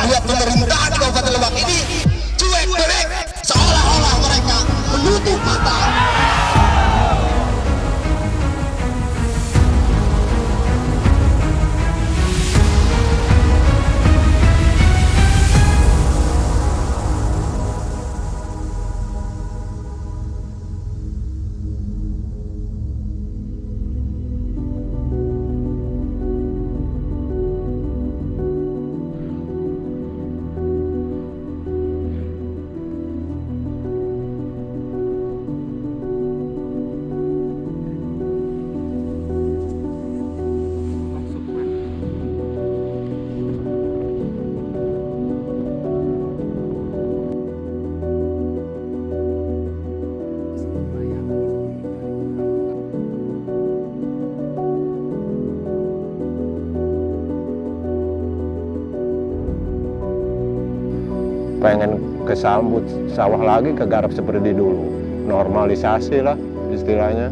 lihat pemerintahan Kabupaten Lebak ini cuek bebek, seolah-olah mereka menutup mata. Pengen kesambut sawah lagi, kegarap seperti dulu, normalisasi lah istilahnya.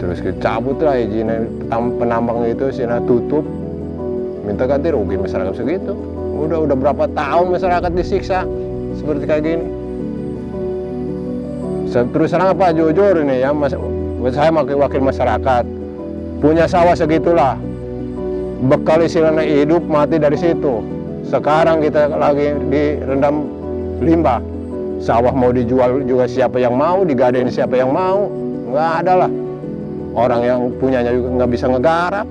Terus cabut lah izin penambang itu, sini tutup, minta ganti rugi masyarakat segitu. Udah berapa tahun masyarakat disiksa seperti kayak gini. Terus terang apa jujur ini ya, saya wakil masyarakat, punya sawah segitulah, bekal istilahnya hidup mati dari situ. Sekarang kita lagi direndam limbah. Sawah mau dijual juga siapa yang mau, digadein siapa yang mau. Nggak ada lah. Orang yang punyanya juga nggak bisa ngegarap.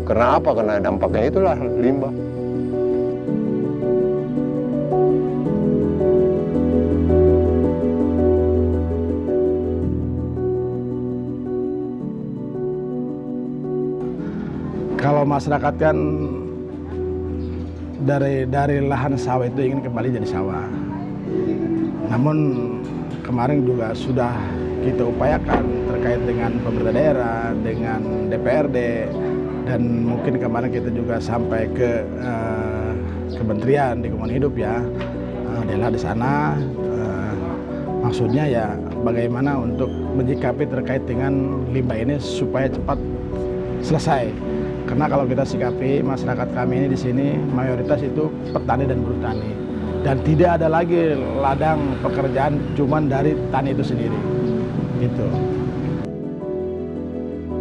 Karena apa? Karena dampaknya itulah limbah. Kalau masyarakat kan dari lahan sawah itu ingin kembali jadi sawah. Namun kemarin juga sudah kita upayakan terkait dengan pemerintah daerah, dengan DPRD, dan mungkin kemarin kita juga sampai ke Kementerian Lingkungan Hidup ya, adalah di sana. Maksudnya ya bagaimana untuk menyikapi terkait dengan limbah ini supaya cepat selesai. Karena kalau kita sikapi masyarakat kami ini di sini mayoritas itu petani dan buruh tani, dan tidak ada lagi ladang pekerjaan cuman dari tani itu sendiri, gitu.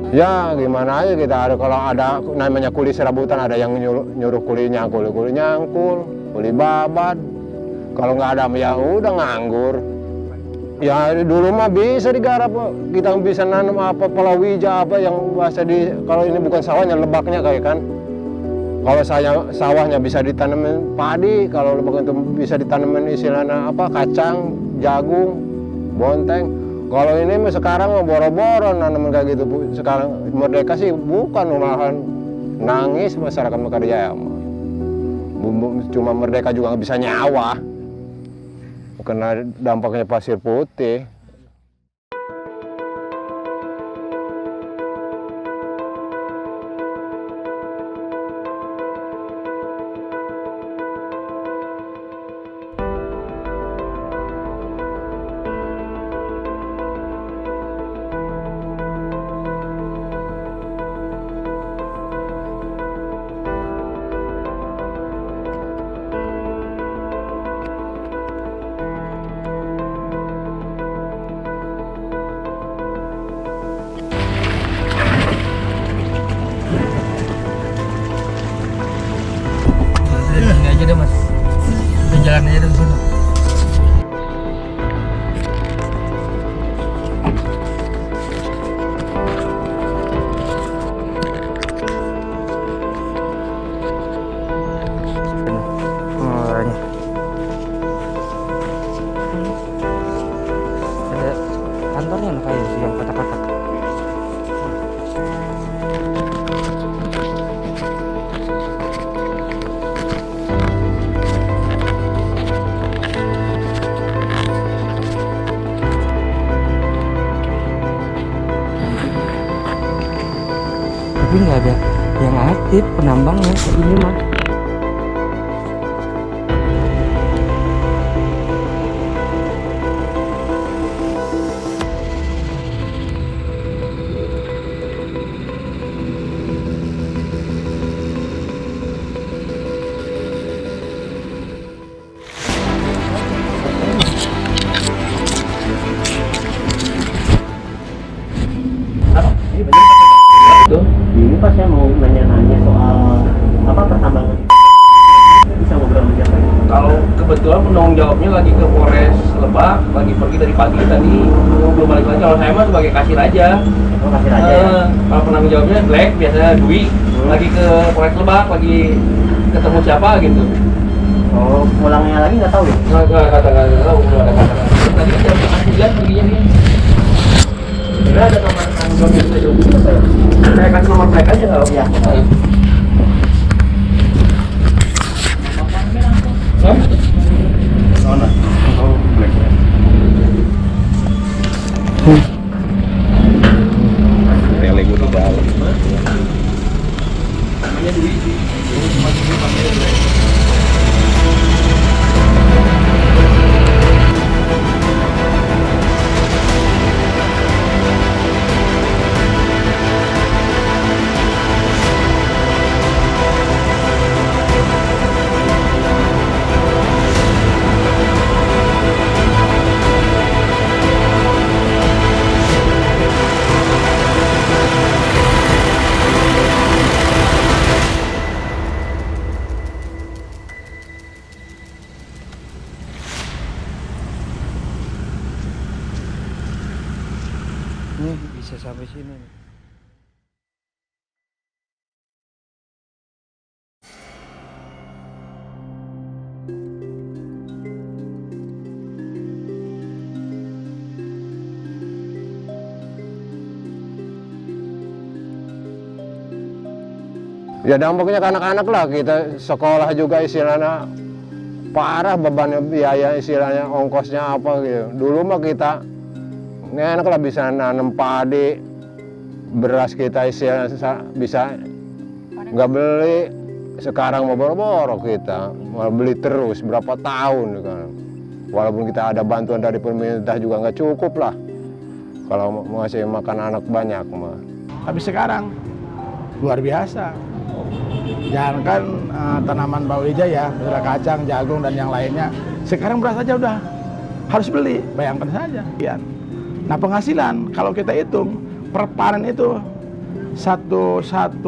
Ya gimana aja kita ada, kalau ada namanya kuli serabutan, ada yang nyuruh kuli nyangkul, kuli babat. Kalau nggak ada ya udah nganggur. Ya dulu mah bisa digarap, kita bisa nanam apa palawija apa yang bahasa di, kalau ini bukan sawahnya lebaknya kayak kan. Kalau sawahnya bisa ditanamin padi, kalau lebak itu bisa ditanamin istilahnya apa kacang, jagung, bonteng. Kalau ini mah sekarang mah boro-boro nanamin kayak gitu. Sekarang merdeka sih bukan, malahan nangis masyarakat Mekarjaya. Cuma merdeka juga nggak bisa nyawa. Karena dampaknya pasir putih. Aja deh mas, jalan aja dari sana. Ada kantornya loh kayak yang kotak-kotak. Tapi nggak ada yang aktif penambangnya kayak ini mah. nanya-nanya soal apa pertambangan. Bisa ngobrol sama siapa? Kalau kebetulan penanggung jawabnya lagi ke Polres Lebak, lagi pergi dari pagi tadi, belum balik lagi. Kalau saya mah sebagai kasir aja. Oh, kasir aja ya. Kalau penanggung jawabnya Black, biasanya Dwi, lagi ke Polres Lebak, lagi ketemu siapa gitu. Oh, pulangnya lagi nggak tahu ya? Nggak tahu, belum ada kata. Tadi jam 9 perginya dia. Kira ada nomor tanggung jawab yang saya hubungi apa ya? Saya kasih nomor Black aja kalau Ya. Tele gue di dalam. Nih bisa sampai sini nih. Ya dampaknya ke anak-anak lah, kita sekolah juga istilahnya parah, bebannya biaya istilahnya ongkosnya apa gitu. Dulu mah kita enak lah bisa nanam padi, beras kita istilahnya bisa nggak beli. Sekarang mau boro-boro kita malah beli terus berapa tahun kan. Walaupun kita ada bantuan dari pemerintah juga nggak cukup lah kalau mau ngasih makan anak banyak mah. Tapi sekarang luar biasa. Jangankan tanaman bawang ya, misalnya kacang, jagung dan yang lainnya. Sekarang beras aja udah harus beli, bayangkan saja. Nah penghasilan kalau kita hitung per panen itu satu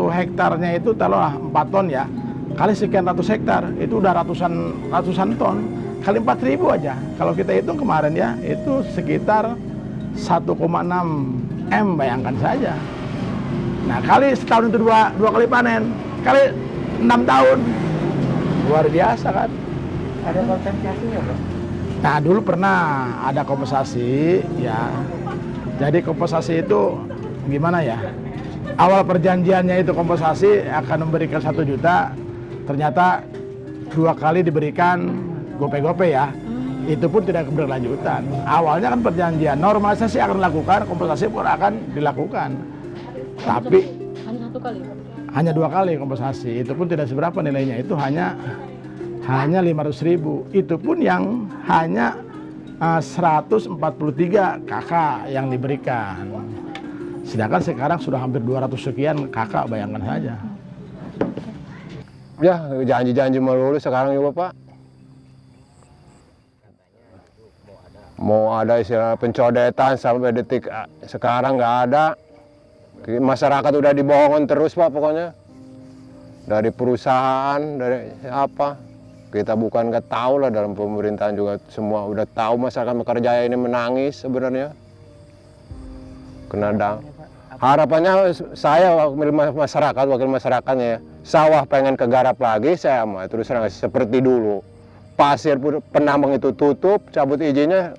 hektarnya itu taruhlah 4 ton ya, kali sekian ratus hektar itu udah ratusan ton, kali 4.000 aja. Kalau kita hitung kemarin ya itu sekitar 1,6 M, bayangkan saja. Nah kali setahun itu dua kali panen, kali 6 tahun, luar biasa kan. Ada kompensasinya, Bro? Nah dulu pernah ada kompensasi ya. Jadi kompensasi itu gimana ya? Awal perjanjiannya itu kompensasi akan memberikan 1 juta, ternyata 2 kali diberikan gope-gope ya. Itu pun tidak berkelanjutan. Awalnya kan perjanjian normalisasi akan dilakukan, kompensasi pun akan dilakukan. Tapi hanya 1 kali, Pak? hanya 2 kali kompensasi. Itu pun tidak seberapa nilainya. Itu hanya 500.000. Itu pun yang hanya 143 kakak yang diberikan. Sedangkan sekarang sudah hampir 200 sekian kakak, bayangkan saja. Ya janji-janji melulu sekarang juga Pak. Mau ada istilah pencodetan sampai detik sekarang nggak ada. Masyarakat udah dibohongin terus Pak pokoknya. Dari perusahaan, dari apa. Kita bukan nggak tahu lah, dalam pemerintahan juga semua udah tahu masyarakat Mekarjaya ini menangis sebenarnya. Kena harapannya saya wakil masyarakatnya ya, sawah pengen kegarap lagi saya mah terus terang seperti dulu. Pasir penambang itu tutup, cabut izinnya,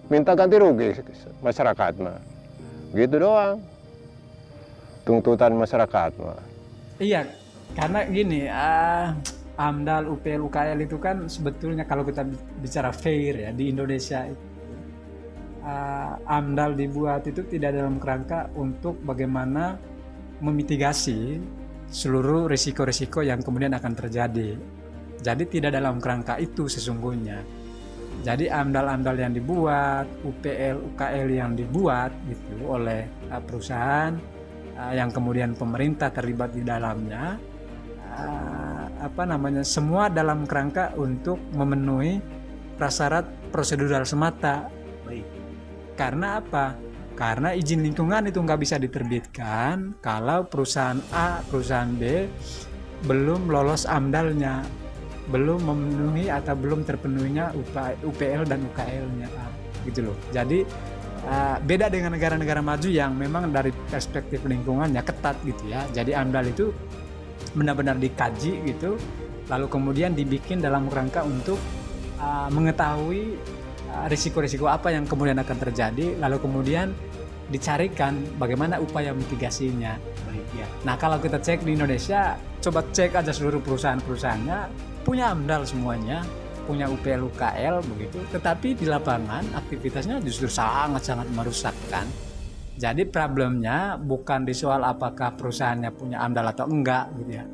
minta ganti rugi masyarakat mah. Gitu doang. Tuntutan masyarakat mah. Iya, karena gini, AMDAL, UPL, UKL itu kan sebetulnya kalau kita bicara fair ya di Indonesia, AMDAL dibuat itu tidak dalam kerangka untuk bagaimana memitigasi seluruh risiko-risiko yang kemudian akan terjadi. Jadi tidak dalam kerangka itu sesungguhnya. Jadi AMDAL yang dibuat, UPL, UKL yang dibuat gitu oleh perusahaan yang kemudian pemerintah terlibat di dalamnya, semua dalam kerangka untuk memenuhi prasyarat prosedural semata. Karena apa? Karena izin lingkungan itu nggak bisa diterbitkan kalau perusahaan A, perusahaan B belum lolos AMDAL-nya, belum memenuhi atau belum terpenuhinya UPL dan UKL-nya, gitu loh. Jadi beda dengan negara-negara maju yang memang dari perspektif lingkungannya ketat gitu ya. Jadi AMDAL itu benar-benar dikaji gitu, lalu kemudian dibikin dalam rangka untuk mengetahui risiko-risiko apa yang kemudian akan terjadi, lalu kemudian dicarikan bagaimana upaya mitigasinya. Nah, kalau kita cek di Indonesia, coba cek aja seluruh perusahaan-perusahaannya punya AMDAL semuanya, punya UPL UKL begitu, tetapi di lapangan aktivitasnya justru sangat-sangat merusakkan. Jadi problemnya bukan di soal apakah perusahaannya punya AMDAL atau enggak gitu ya.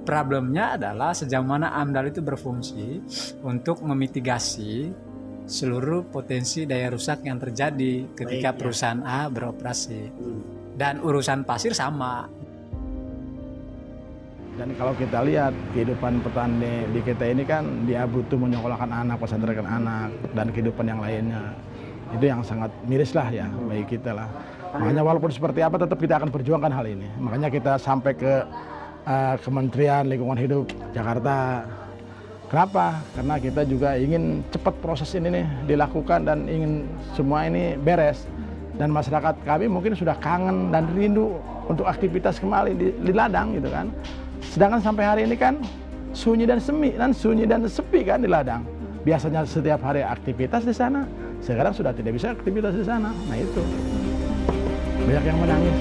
Problemnya adalah sejauh mana AMDAL itu berfungsi untuk memitigasi seluruh potensi daya rusak yang terjadi ketika perusahaan A beroperasi. Dan urusan pasir sama. Dan kalau kita lihat kehidupan petani di kita ini kan dia butuh menyekolahkan anak, pesantrenkan anak, dan kehidupan yang lainnya. Itu yang sangat miris lah ya bagi kita lah. Makanya walaupun seperti apa tetap kita akan perjuangkan hal ini. Makanya kita sampai ke Kementerian Lingkungan Hidup Jakarta. Kenapa? Karena kita juga ingin cepat proses ini nih dilakukan dan ingin semua ini beres. Dan masyarakat kami mungkin sudah kangen dan rindu untuk aktivitas kembali di ladang gitu kan. Sedangkan sampai hari ini kan sunyi dan sepi kan di ladang. Biasanya setiap hari aktivitas di sana, sekarang sudah tidak bisa aktivitas di sana. Nah itu banyak yang menangis.